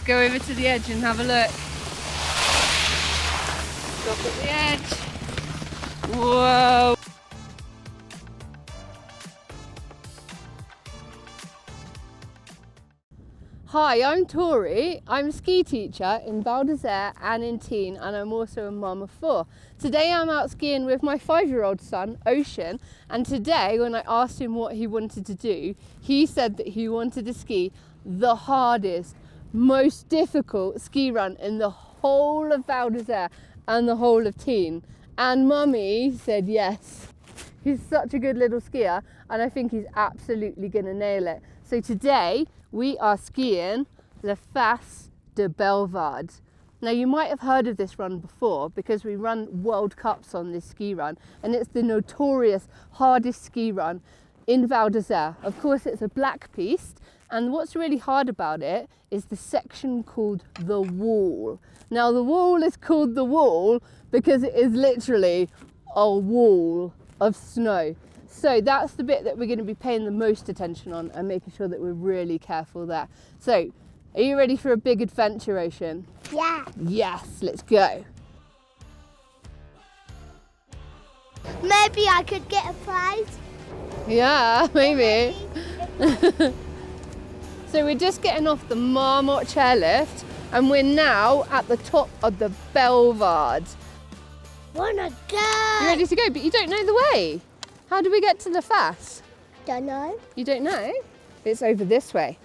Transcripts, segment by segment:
go over to the edge and have a look. Stop at the edge. Whoa. Hi, I'm Tori. I'm a ski teacher in Val d'Isère and in Tignes, and I'm also a mum of 4. Today I'm out skiing with my 5-year-old son, Ocean, and today when I asked him what he wanted to do, he said that he wanted to ski the hardest, most difficult ski run in the whole of Val d'Isère and the whole of Tignes. And Mummy said yes. He's such a good little skier, and I think he's absolutely going to nail it. So today we are skiing the Face de Bellevarde. Now you might have heard of this run before because we run World Cups on this ski run, and it's the notorious hardest ski run in Val d'Isère. Of course it's a black piste, and what's really hard about it is the section called the wall. Now the wall is called the wall because it is literally a wall of snow. So that's the bit that we're going to be paying the most attention on and making sure that we're really careful there. So, are you ready for a big adventure, Ocean? Yeah. Yes, let's go. Maybe I could get a prize. Yeah, maybe. So we're just getting off the Marmot chairlift and we're now at the top of the Bellevarde. Wanna go? You ready to go? But you don't know the way. How do we get to the Face? Don't know. You don't know? It's over this way.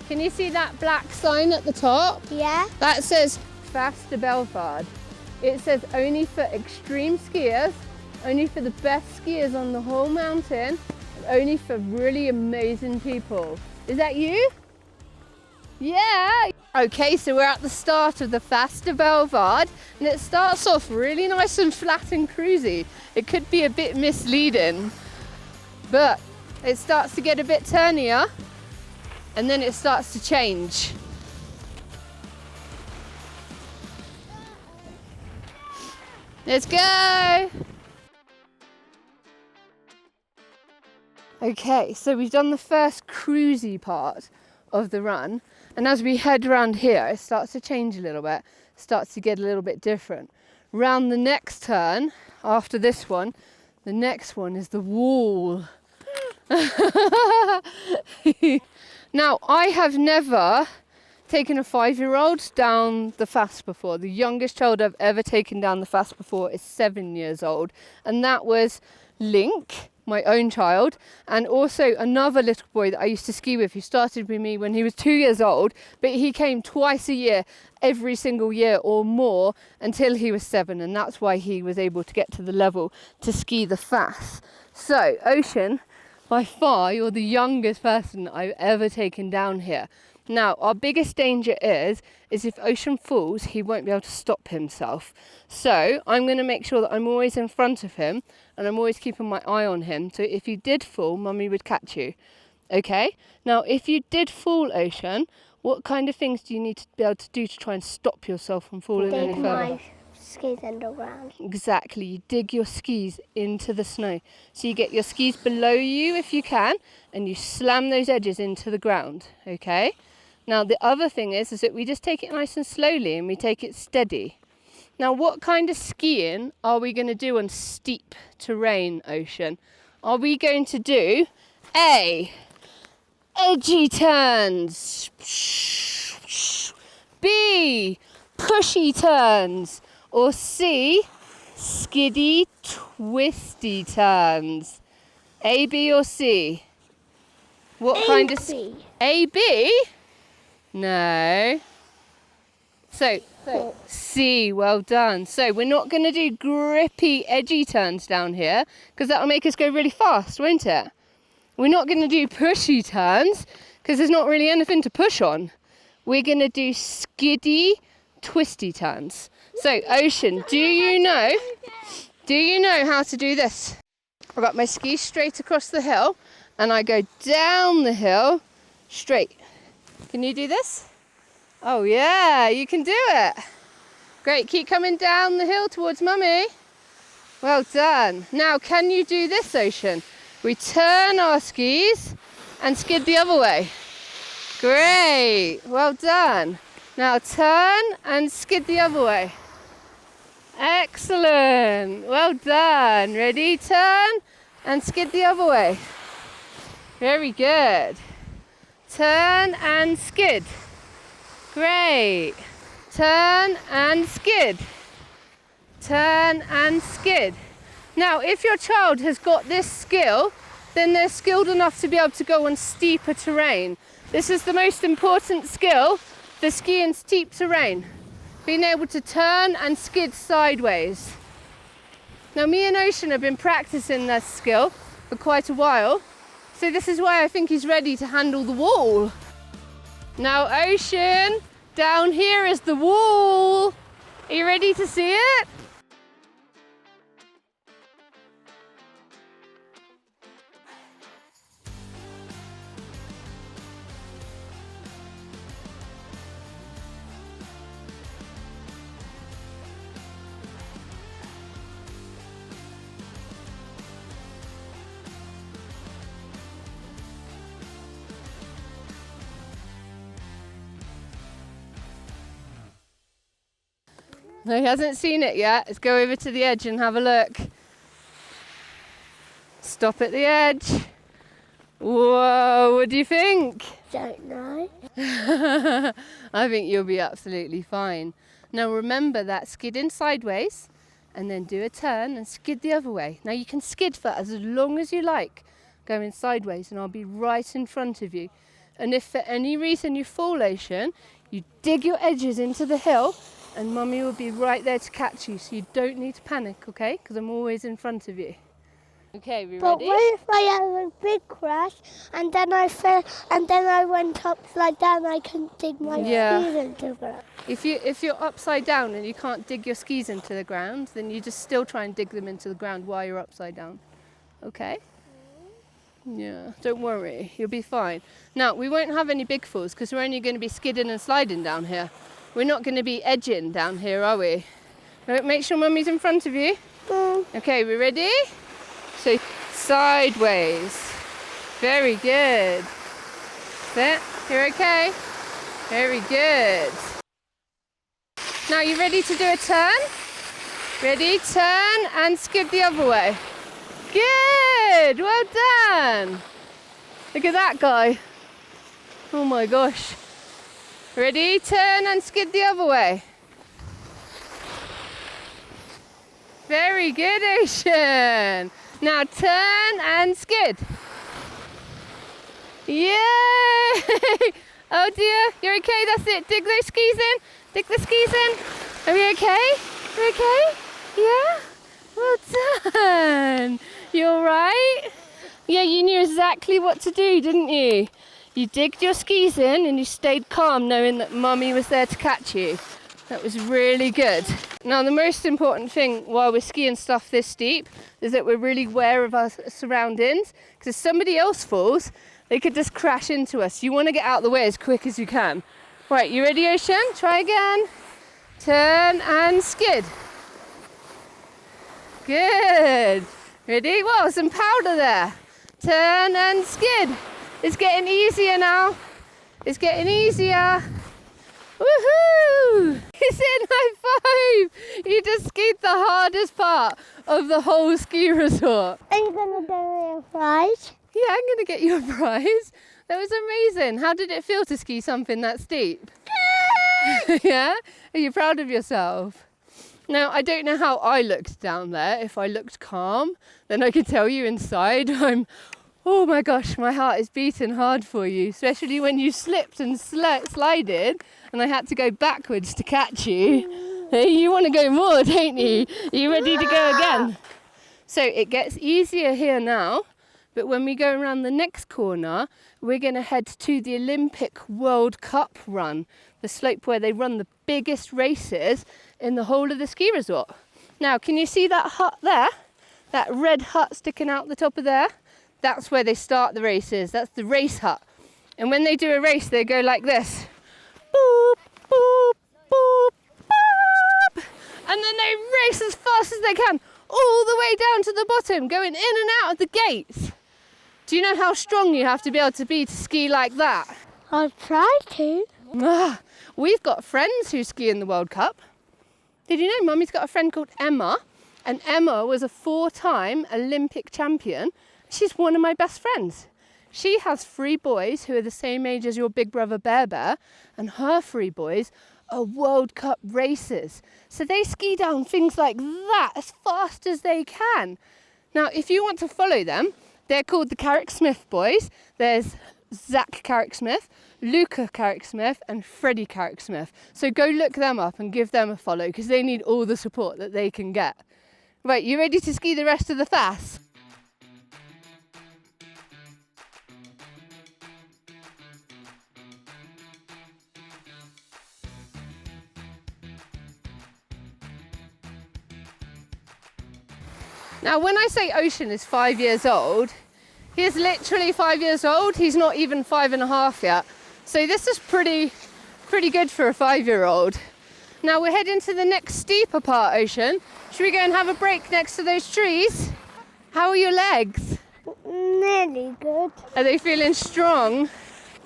Can you see that black sign at the top? Yeah. That says Face de Bellevarde. It says only for extreme skiers, only for the best skiers on the whole mountain, and only for really amazing people. Is that you? Yeah. Okay, so we're at the start of the Face de Bellevarde, and it starts off really nice and flat and cruisy. It could be a bit misleading, but it starts to get a bit turnier, and then it starts to change. Let's go. Okay, so we've done the first cruisy part of the run, and as we head around here, it starts to change a little bit, starts to get a little bit different. Round the next turn, after this one, the next one is the wall. Now, I have never taken a 5-year-old down the Face before. The youngest child I've ever taken down the Face before is 7 years old, and that was Link, my own child, and also another little boy that I used to ski with who started with me when he was 2 years old, but he came twice a year, every single year or more, until he was 7, and that's why he was able to get to the level to ski the Face. So, Ocean, by far, you're the youngest person I've ever taken down here. Now, our biggest danger is if Ocean falls, he won't be able to stop himself. So I'm going to make sure that I'm always in front of him and I'm always keeping my eye on him. So if you did fall, Mummy would catch you. Okay? Now, if you did fall, Ocean, what kind of things do you need to be able to do to try and stop yourself from falling any further? My skis underground. Exactly. You dig your skis into the snow. So you get your skis below you if you can, and you slam those edges into the ground. Okay? Now, the other thing is that we just take it nice and slowly and we take it steady. Now, what kind of skiing are we going to do on steep terrain, Ocean? Are we going to do A, edgy turns, B, pushy turns, or C, skiddy, twisty turns? A, B, or C? What kind of A, B? No. So C, well done. So we're not going to do grippy, edgy turns down here because that'll make us go really fast, won't it? We're not going to do pushy turns because there's not really anything to push on. We're going to do skiddy, twisty turns. So Ocean, do you know how to do this? I've got my skis straight across the hill and I go down the hill straight. Can you do this? Oh yeah, you can do it. Great, keep coming down the hill towards Mummy. Well done. Now, can you do this, Ocean? We turn our skis and skid the other way. Great, well done. Now turn and skid the other way. Excellent, well done. Ready, turn and skid the other way. Very good. Turn and skid. Great. Turn and skid. Turn and skid. Now, if your child has got this skill, then they're skilled enough to be able to go on steeper terrain. This is the most important skill for skiing steep terrain. Being able to turn and skid sideways. Now, me and Ocean have been practicing this skill for quite a while, so this is why I think he's ready to handle the wall. Now, Ocean, down here is the wall. Are you ready to see it? No, he hasn't seen it yet. Let's go over to the edge and have a look. Stop at the edge. Whoa, what do you think? Don't know. I think you'll be absolutely fine. Now remember that skid in sideways and then do a turn and skid the other way. Now you can skid for as long as you like, going sideways, and I'll be right in front of you. And if for any reason you fall, Ocean, you dig your edges into the hill and Mummy will be right there to catch you, so you don't need to panic, okay? Because I'm always in front of you. Okay, we ready? But what if I have a big crash and then I fell and then I went upside down? I couldn't dig my skis into the ground. If you're upside down and you can't dig your skis into the ground, then you just still try and dig them into the ground while you're upside down. Okay? Yeah, don't worry, you'll be fine. Now, we won't have any big falls because we're only going to be skidding and sliding down here. We're not going to be edging down here, are we? Right, make sure Mummy's in front of you. Okay, we ready? So, sideways. Very good. Sit. You're okay? Very good. Now, you ready to do a turn? Ready? Turn and skid the other way. Good. Well done. Look at that guy. Oh my gosh. Ready? Turn and skid the other way. Very good, Ocean. Now turn and skid. Yay! Oh dear, you're okay, that's it. Dig those skis in. Dig the skis in. Are you okay? You okay? Yeah? Well done. You alright? Yeah, you knew exactly what to do, didn't you? You digged your skis in and you stayed calm knowing that Mummy was there to catch you. That was really good. Now the most important thing while we're skiing stuff this steep is that we're really aware of our surroundings, because if somebody else falls, they could just crash into us. You want to get out of the way as quick as you can. Right, you ready, Ocean? Try again. Turn and skid. Good. Ready? Whoa, some powder there. Turn and skid. It's getting easier now. It's getting easier. Woohoo! It's in high five! You just skied the hardest part of the whole ski resort. Are you going to give me a prize? Yeah, I'm going to get you a prize. That was amazing. How did it feel to ski something that steep? Yeah? Are you proud of yourself? Now, I don't know how I looked down there. If I looked calm, then I could tell you inside oh my gosh, my heart is beating hard for you, especially when you slipped and slided and I had to go backwards to catch you. Hey, you want to go more, don't you? Are you ready to go again? So it gets easier here now, but when we go around the next corner, we're going to head to the Olympic World Cup run, the slope where they run the biggest races in the whole of the ski resort. Now, can you see that hut there? That red hut sticking out the top of there? That's where they start the races. That's the race hut. And when they do a race, they go like this. Boop, boop, boop, boop. race as fast as they can, all the way down to the bottom, going in and out of the gates. Do you know how strong you have to be able to be to ski like that? I'll try to. We've got friends who ski in the World Cup. Did you know Mummy's got a friend called Emma? And Emma was a 4-time Olympic champion. She's one of my best friends. She has 3 boys who are the same age as your big brother Bear Bear, and her 3 boys are World Cup racers. So they ski down things like that as fast as they can. Now, if you want to follow them, they're called the Carrick-Smith boys. There's Zach Carrick-Smith, Luca Carrick-Smith and Freddie Carrick-Smith. So go look them up and give them a follow because they need all the support that they can get. Right, you ready to ski the rest of the Face? Now, when I say Ocean is 5 years old, he is literally 5 years old. He's not even 5.5 yet. So this is pretty good for a 5-year-old. Now we're heading to the next steeper part, Ocean. Should we go and have a break next to those trees? How are your legs? Nearly good. Are they feeling strong?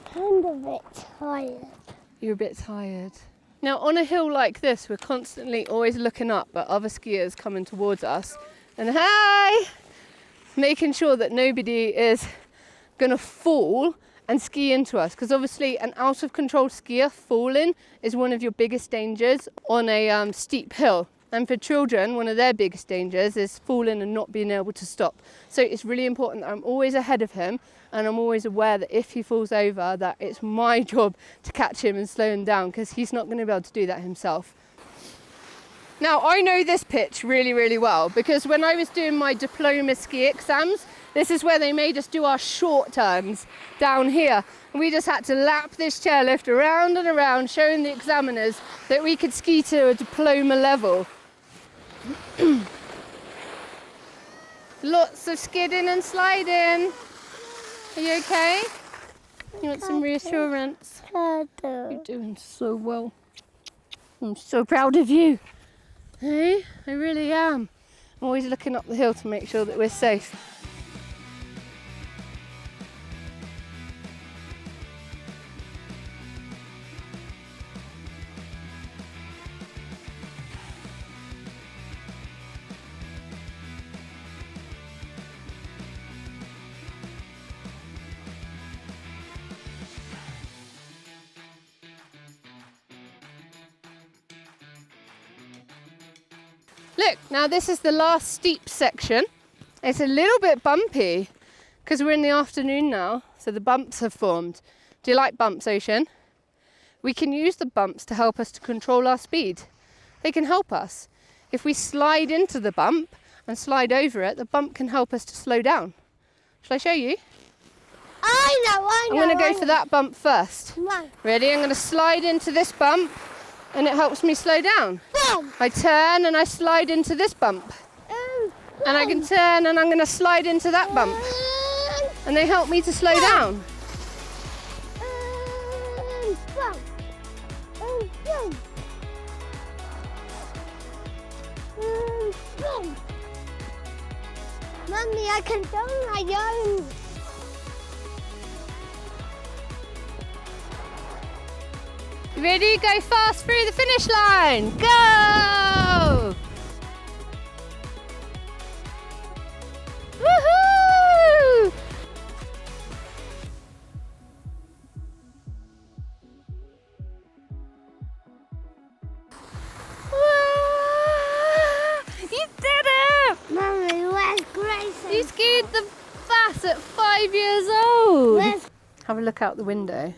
Kind of a bit tired. You're a bit tired. Now on a hill like this, we're constantly always looking up at other skiers coming towards us. And hi! Making sure that nobody is gonna fall and ski into us, because obviously an out of control skier falling is one of your biggest dangers on a steep hill. And for children, one of their biggest dangers is falling and not being able to stop. So it's really important that I'm always ahead of him, and I'm always aware that if he falls over, that it's my job to catch him and slow him down, because he's not going to be able to do that himself. Now, I know this pitch really, really well, because when I was doing my diploma ski exams, this is where they made us do our short turns down here. And we just had to lap this chairlift around and around, showing the examiners that we could ski to a diploma level. Lots of skidding and sliding. Are you okay? You want some reassurance? You're doing so well. I'm so proud of you. Hey, I really am. I'm always looking up the hill to make sure that we're safe. Look, now this is the last steep section. It's a little bit bumpy because we're in the afternoon now, so the bumps have formed. Do you like bumps, Ocean? We can use the bumps to help us to control our speed. They can help us. If we slide into the bump and slide over it, the bump can help us to slow down. Shall I show you? I know. I'm going to go for that bump first. No. Ready? I'm going to slide into this bump and it helps me slow down. Boom. I turn and I slide into this bump. And I can turn and I'm going to slide into that bump. And they help me to slow down. Mummy, I can do my own. Ready? Go fast through the finish line. Go! Woohoo! You did it! Mummy, where's Grace? You skied the Face at 5 years old. Where's... Have a look out the window.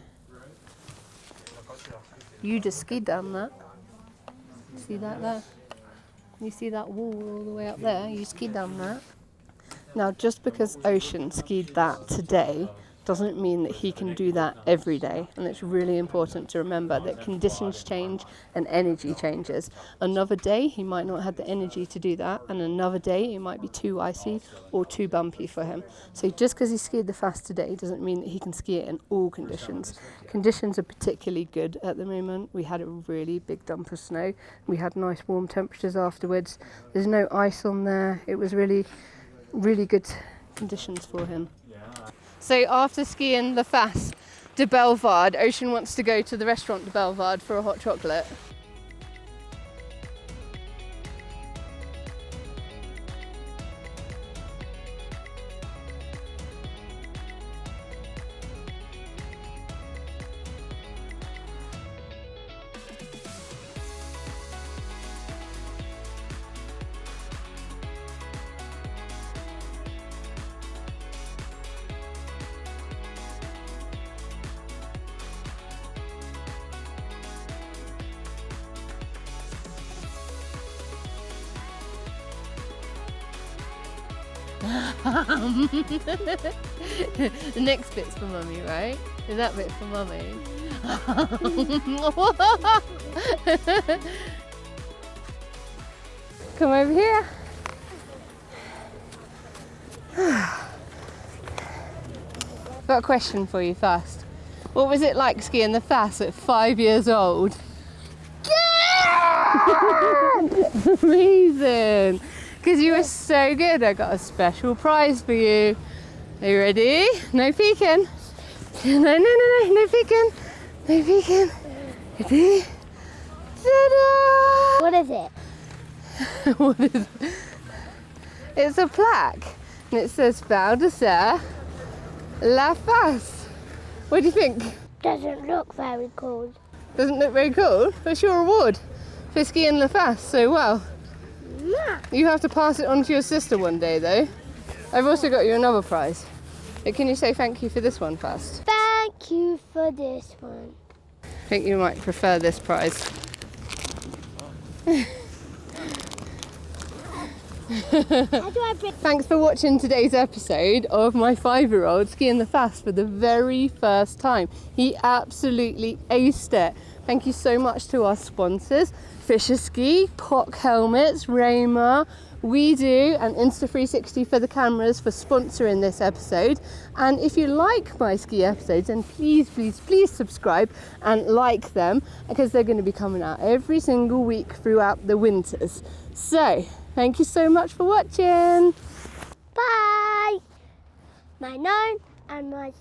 You just skied down that. See that there? You see that wall all the way up there? You skied down that. Now, just because Ocean skied that today doesn't mean that he can do that every day. And it's really important to remember that conditions change and energy changes. Another day he might not have the energy to do that, and another day it might be too icy or too bumpy for him. So just because he skied the fast today doesn't mean that he can ski it in all conditions. Conditions are particularly good at the moment. We had a really big dump of snow. We had nice warm temperatures afterwards. There's no ice on there. It was really, really good conditions for him. So after skiing the Face de Bellevarde, Ocean wants to go to the restaurant de Bellevarde for a hot chocolate. The next bit's for mummy, right? Is that bit for mummy? Come over here. Got a question for you first. What was it like skiing the Face at 5 years old? Amazing! Because you were so good, I got a special prize for you. Are you ready? No peeking. No peeking. No peeking. Ready? Ta-da! What is it? What is it? It's a plaque, and it says Val de La Face. What do you think? Doesn't look very cool. Doesn't look very cool? What's your reward for skiing La Face so well? You have to pass it on to your sister one day though. I've also got you another prize. But can you say thank you for this one first? Thank you for this one. I think you might prefer this prize. How do I bring... Thanks for watching today's episode of my 5-year-old skiing the Face for the very first time. He absolutely aced it. Thank you so much to our sponsors, Fisher Ski, Cock Helmets, Raymer, We Do, and Insta360 for the cameras for sponsoring this episode. And if you like my ski episodes, then please subscribe and like them, because they're going to be coming out every single week throughout the winters. So, thank you so much for watching. Bye! My name and my